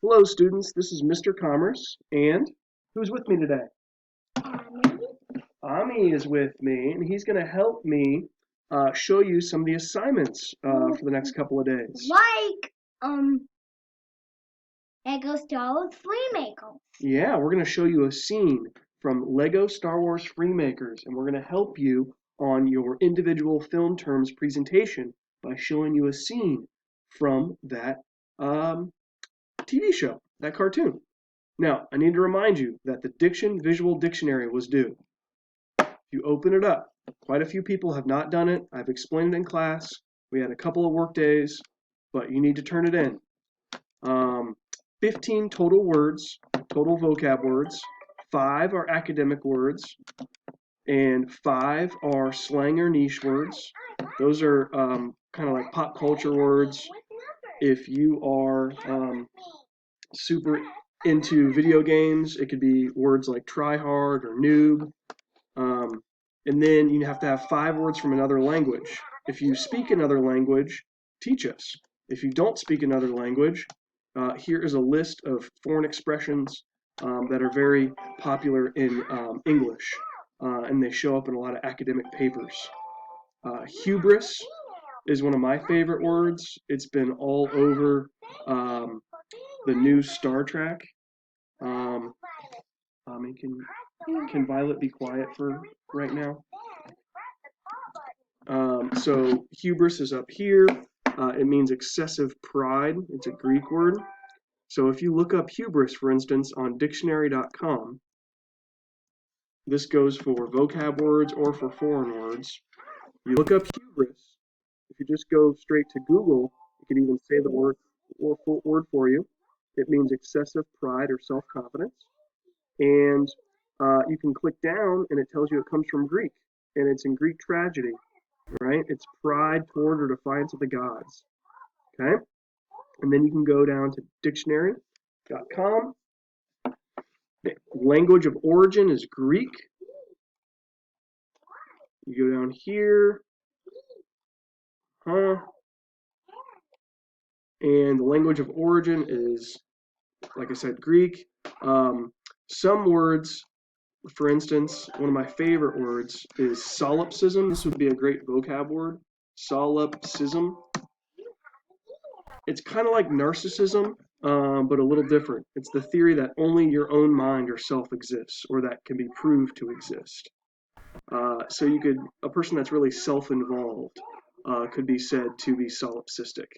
Hello, students. This is Mr. Commerce, and who's with me today? Mommy, Ami is with me, and he's going to help me show you some of the assignments for the next couple of days. like Lego Star Wars Freemakers. Yeah, we're going to show you a scene from Lego Star Wars Freemakers, and we're going to help you on your individual film terms presentation by showing you a scene from that TV show, that cartoon. Now, I need to remind you that the Diction Visual Dictionary was due. If you open it up, quite a few people have not done it. I've explained it in class. We had a couple of work days, but you need to turn it in. 15 total words, total vocab words. 5 are academic words, and 5 are slang or niche words. Those are kind of like pop culture words. If you are super into video games, it could be words like try hard or noob. And then you have to have 5 words from another language. If you speak another language, teach us. If you don't speak another language, here is a list of foreign expressions that are very popular in English, and they show up in a lot of academic papers. Hubris is one of my favorite words. It's been all over the new Star Trek. Can Violet be quiet for right now? So hubris is up here. It means excessive pride. It's a Greek word. So if you look up hubris, for instance, on dictionary.com, this goes for vocab words or for foreign words. You look up hubris. If you just go straight to Google, you can even say the word or full word for you. It means excessive pride or self-confidence. And you can click down, and it tells you it comes from Greek, and it's in Greek tragedy, right? It's pride toward or defiance of the gods, okay? And then you can go down to dictionary.com. Language of origin is Greek. You go down here, and the language of origin is, like I said, Greek. Some words, for instance, one of my favorite words is solipsism. This would be a great vocab word. Solipsism. It's kind of like narcissism, but a little different. It's the theory that only your own mind or self exists, or that can be proved to exist. So a person that's really self-involved could be said to be solipsistic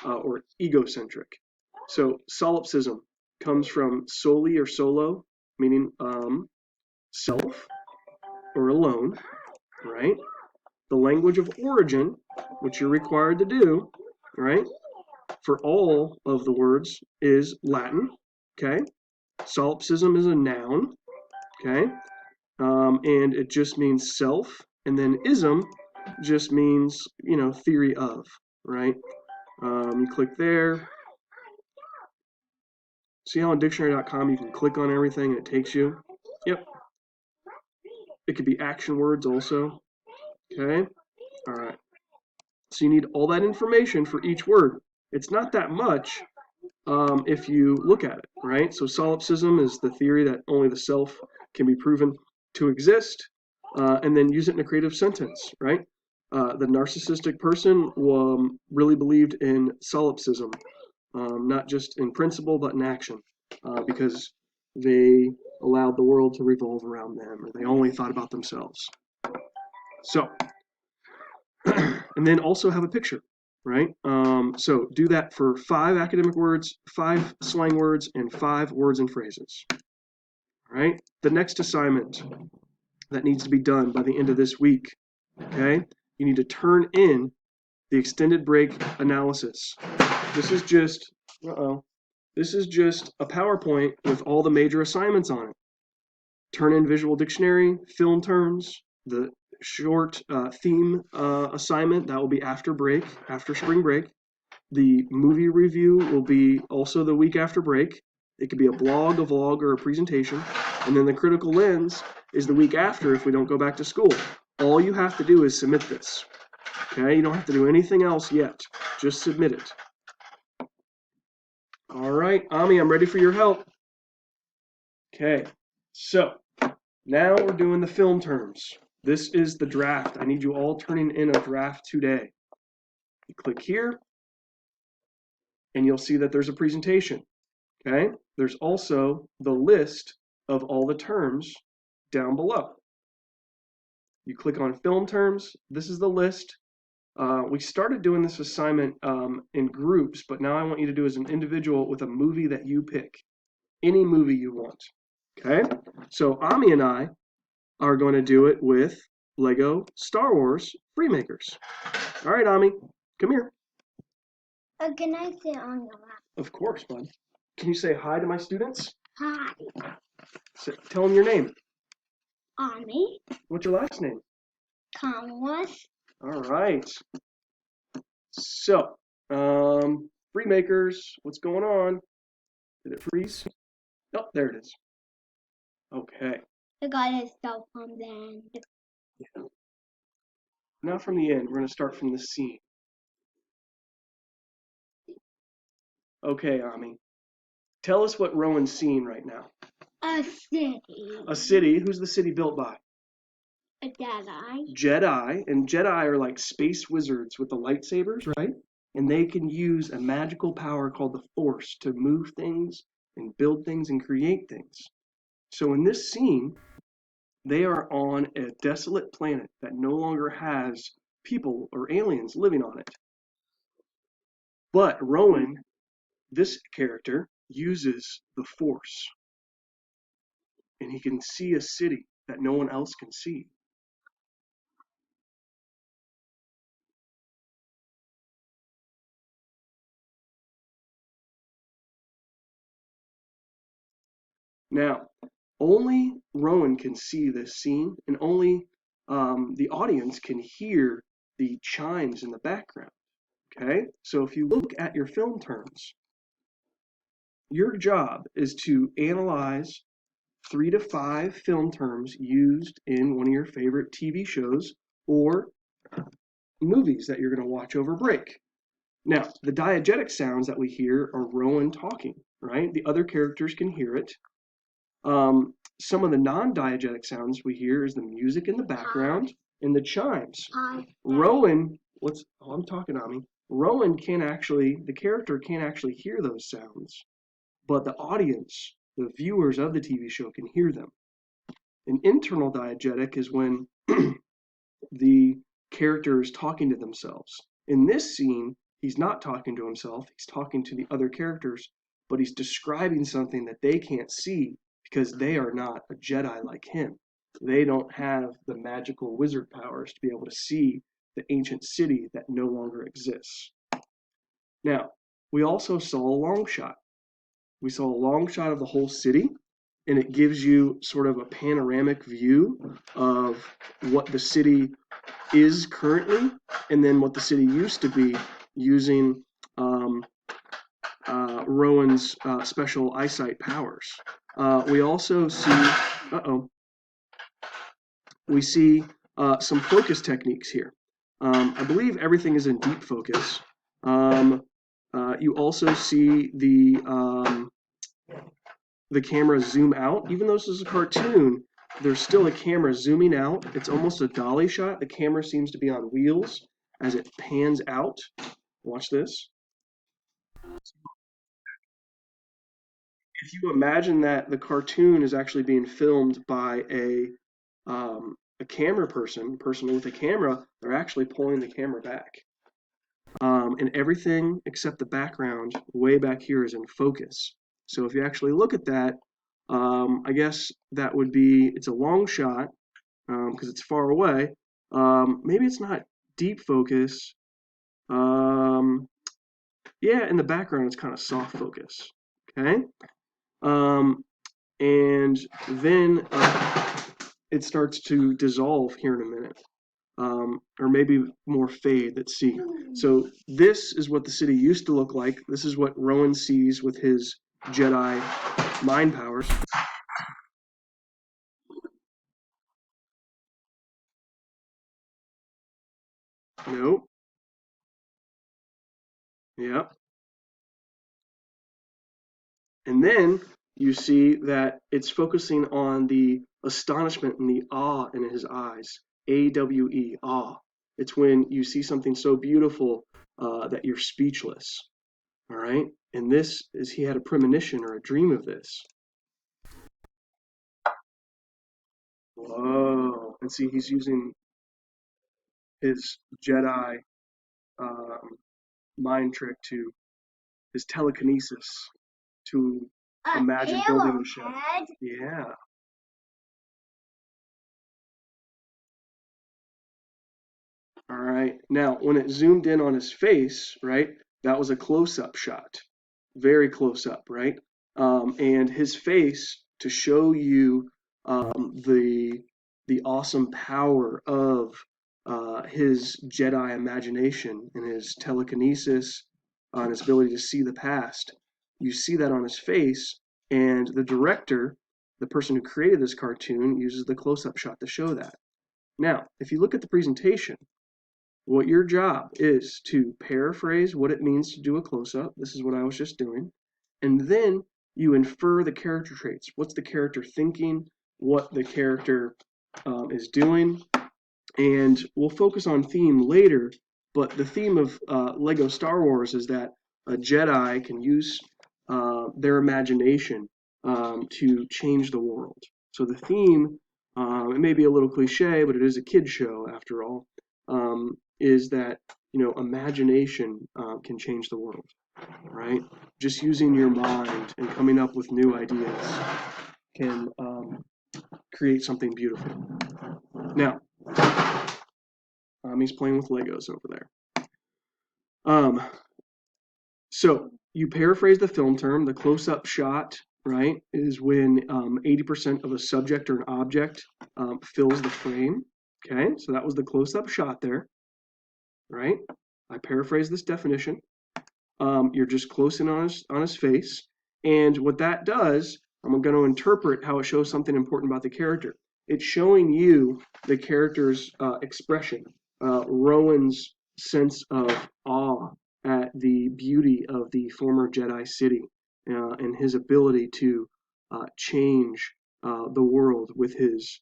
or egocentric. So solipsism comes from soli or solo, meaning self or alone, right? The language of origin, which you're required to do, right, for all of the words is Latin, okay? Solipsism is a noun, okay? And it just means self, and then ism just means, theory of, right? You click there. See how on dictionary.com you can click on everything and it takes you? Yep. It could be action words also, okay? All right. So you need all that information for each word. It's not that much if you look at it, right? So solipsism is the theory that only the self can be proven to exist, and then use it in a creative sentence, right? The narcissistic person really believed in solipsism, not just in principle, but in action, because they allowed the world to revolve around them, or they only thought about themselves. So, and then also have a picture, right? So do that for 5 academic words, 5 slang words, and 5 words and phrases. All right? The next assignment that needs to be done by the end of this week, okay? You need to turn in the extended break analysis. This is just a PowerPoint with all the major assignments on it. Turn in visual dictionary, film terms, the short theme assignment that will be after spring break. The movie review will be also the week after break. It could be a blog, a vlog, or a presentation. And then the critical lens is the week after if we don't go back to school. All you have to do is submit this. Okay, you don't have to do anything else yet. Just submit it. All right, Ami, I'm ready for your help. Okay, so now we're doing the film terms. This is the draft. I need you all turning in a draft today. You click here, and you'll see that there's a presentation. Okay, there's also the list of all the terms down below. You click on film terms. This is the list. We started doing this assignment in groups, but now I want you to do as an individual with a movie that you pick. Any movie you want. Okay? So Ami and I are going to do it with Lego Star Wars Freemakers. All right, Ami, come here. Can I sit on your lap? Of course, bud. Can you say hi to my students? Hi, Tell them your name. Ami. What's your last name? Conwas. All right. So, Freemakers, what's going on? Did it freeze? Oh, there it is. Okay. I got his cell phone then. Now from the end, we're going to start from the scene. Okay, Ami. Tell us what Rowan's seeing right now. A city. A city. Who's the city built by? A Jedi. Jedi. And Jedi are like space wizards with the lightsabers, right? And they can use a magical power called the Force to move things and build things and create things. So in this scene, they are on a desolate planet that no longer has people or aliens living on it. But Rowan, this character, uses the Force. And he can see a city that no one else can see. Now, only Rowan can see this scene, and only the audience can hear the chimes in the background. Okay? So if you look at your film terms, your job is to analyze 3 to 5 film terms used in one of your favorite TV shows or movies that you're going to watch over break. Now, the diegetic sounds that we hear are Rowan talking, right? The other characters can hear it. Some of the non-diegetic sounds we hear is the music in the background and the chimes. Rowan, I'm talking, Ami. Rowan the character can't actually hear those sounds, but the audience, the viewers of the TV show can hear them. An internal diegetic is when the character is talking to themselves. In this scene, he's not talking to himself, he's talking to the other characters, but he's describing something that they can't see because they are not a Jedi like him. They don't have the magical wizard powers to be able to see the ancient city that no longer exists. Now, we also saw a long shot. We saw a long shot of the whole city, and it gives you sort of a panoramic view of what the city is currently, and then what the city used to be using Rowan's special eyesight powers. We also see, we see some focus techniques here. I believe everything is in deep focus. You also see the camera zoom out. Even though this is a cartoon, there's still a camera zooming out. It's almost a dolly shot. The camera seems to be on wheels as it pans out. Watch this. If you imagine that the cartoon is actually being filmed by a camera person with a camera, they're actually pulling the camera back. And everything except the background way back here is in focus. So if you actually look at that, I guess that would be, it's a long shot because it's far away. Maybe it's not deep focus. Yeah, in the background it's kind of soft focus. Okay. And then it starts to dissolve here in a minute. Or maybe more fade. Let's see. So this is what the city used to look like. This is what Rowan sees with his Jedi mind powers. Nope. Yep. And then you see that it's focusing on the astonishment and the awe in his eyes. A-W-E, awe. It's when you see something so beautiful that you're speechless. All right? And this is, he had a premonition or a dream of this. Whoa. And see, he's using his Jedi mind trick to, his telekinesis to imagine building the ship. Yeah. All right. Now, when it zoomed in on his face, right, that was a close-up shot, very close up, right? And his face to show you the awesome power of his Jedi imagination and his telekinesis and his ability to see the past. You see that on his face, and the director, the person who created this cartoon, uses the close-up shot to show that. Now, if you look at the presentation, what your job is to paraphrase what it means to do a close-up. This is what I was just doing. And then you infer the character traits. What's the character thinking? What the character is doing? And we'll focus on theme later, but the theme of Lego Star Wars is that a Jedi can use their imagination to change the world. So the theme, it may be a little cliche, but it is a kid show after all, is that, you know, imagination can change the world, right? Just using your mind and coming up with new ideas can create something beautiful. Now, he's playing with Legos over there. So you paraphrase the film term. The close-up shot, right, is when 80% of a subject or an object fills the frame. Okay, so that was the close-up shot there, right? I paraphrase this definition. You're just close in on his face, and what that does, I'm going to interpret how it shows something important about the character. It's showing you the character's expression, Rowan's sense of awe at the beauty of the former Jedi city and his ability to change the world with his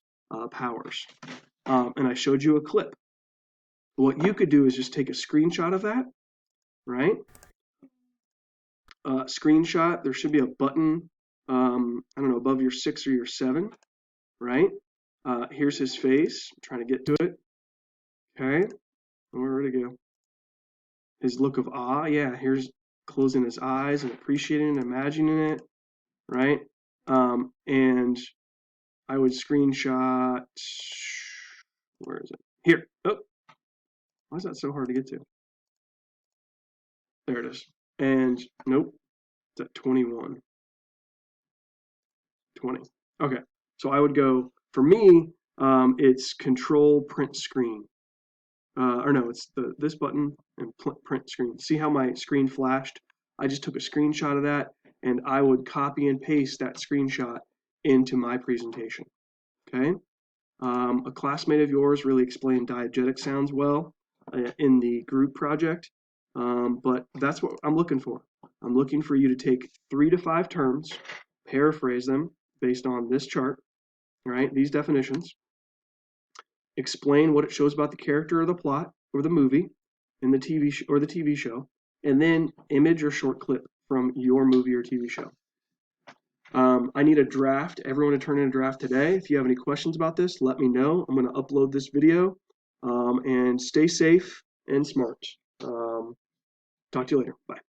powers. And I showed you a clip. What you could do is just take a screenshot of that, right? Screenshot. There should be a button, I don't know, above your 6 or your 7, right? Here's his face. I'm trying to get to it. Okay. Where did it go? His look of awe. Yeah, here's closing his eyes and appreciating and imagining it, right? And I would screenshot. Where is it? Here. Oh, why is that so hard to get to? There it is. And nope, it's at 21. 20. Okay. So I would go, for me, it's control print screen. Or no, it's this button and print screen. See how my screen flashed? I just took a screenshot of that, and I would copy and paste that screenshot into my presentation. Okay? A classmate of yours really explained diegetic sounds well in the group project, but that's what I'm looking for. I'm looking for you to take 3 to 5 terms, paraphrase them based on this chart, right? These definitions. Explain what it shows about the character or the plot or the movie in the TV show, and then image or short clip from your movie or TV show. I need a draft. Everyone to turn in a draft today. If you have any questions about this, let me know. I'm going to upload this video, and stay safe and smart. Talk to you later. Bye.